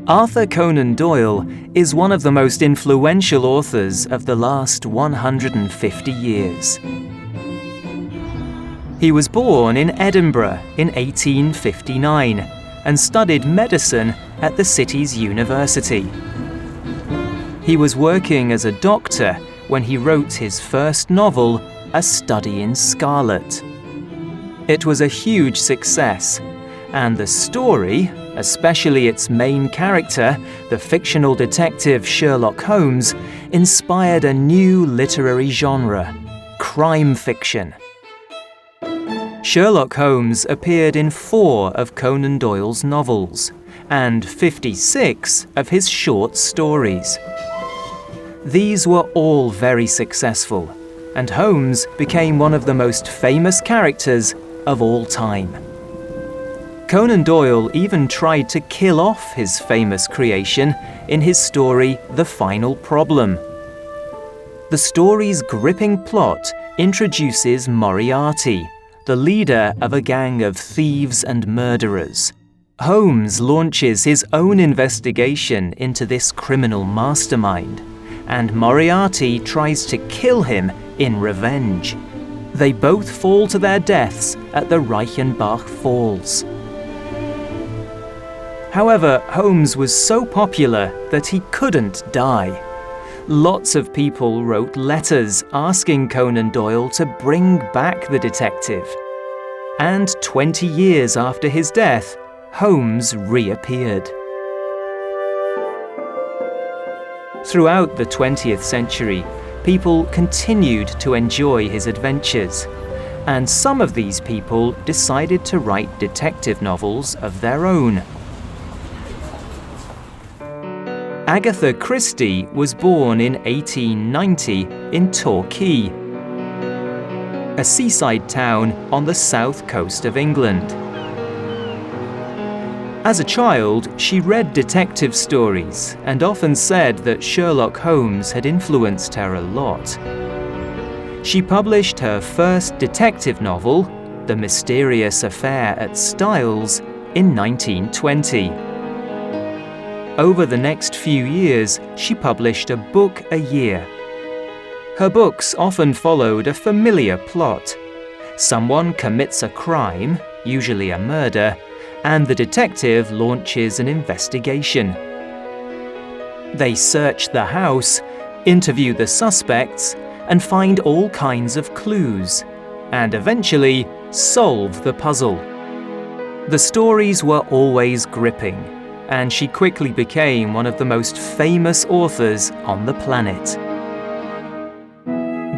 Arthur Conan Doyle is one of the most influential authors of the last 150 years. He was born in Edinburgh in 1859 and studied medicine at the city's university. He was working as a doctor when he wrote his first novel, A Study in Scarlet. It was a huge success, and the story, especially its main character, the fictional detective Sherlock Holmes, inspired a new literary genre, crime fiction. Sherlock Holmes appeared in 4 of Conan Doyle's novels and 56 of his short stories. These were all very successful, and Holmes became one of the most famous characters of all time. Conan Doyle even tried to kill off his famous creation in his story The Final Problem. The story's gripping plot introduces Moriarty, the leader of a gang of thieves and murderers. Holmes launches his own investigation into this criminal mastermind, and Moriarty tries to kill him in revenge. They both fall to their deaths at the Reichenbach Falls. However, Holmes was so popular that he couldn't die. Lots of people wrote letters asking Conan Doyle to bring back the detective. And 20 years after his death, Holmes reappeared. Throughout the 20th century, people continued to enjoy his adventures, and some of these people decided to write detective novels of their own. Agatha Christie was born in 1890 in Torquay, a seaside town on the south coast of England. As a child, she read detective stories and often said that Sherlock Holmes had influenced her a lot. She published her first detective novel, The Mysterious Affair at Styles, in 1920. Over the next few years, she published a book a year. Her books often followed a familiar plot. Someone commits a crime, usually a murder, and the detective launches an investigation. They search the house, interview the suspects, and find all kinds of clues, and eventually solve the puzzle. The stories were always gripping, and she quickly became one of the most famous authors on the planet.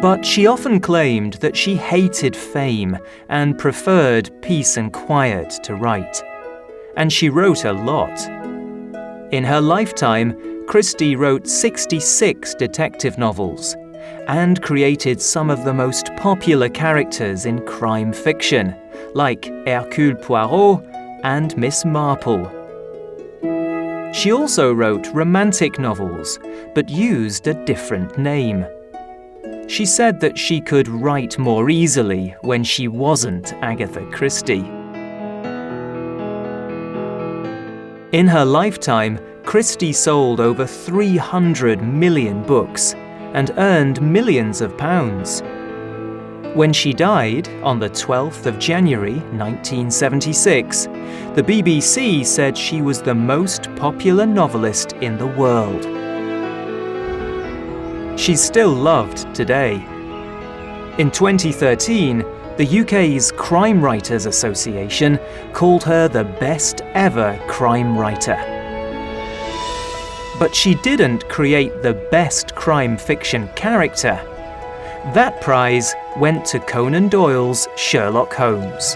But she often claimed that she hated fame and preferred peace and quiet to write. And she wrote a lot. In her lifetime, Christie wrote 66 detective novels and created some of the most popular characters in crime fiction, like Hercule Poirot and Miss Marple. She also wrote romantic novels, but used a different name. She said that she could write more easily when she wasn't Agatha Christie. In her lifetime, Christie sold over 300 million books and earned millions of pounds. When she died on the 12th of January 1976, the BBC said she was the most popular novelist in the world. She's still loved today. In 2013, the UK's Crime Writers Association called her the best ever crime writer. But she didn't create the best crime fiction character. That prize went to Conan Doyle's Sherlock Holmes.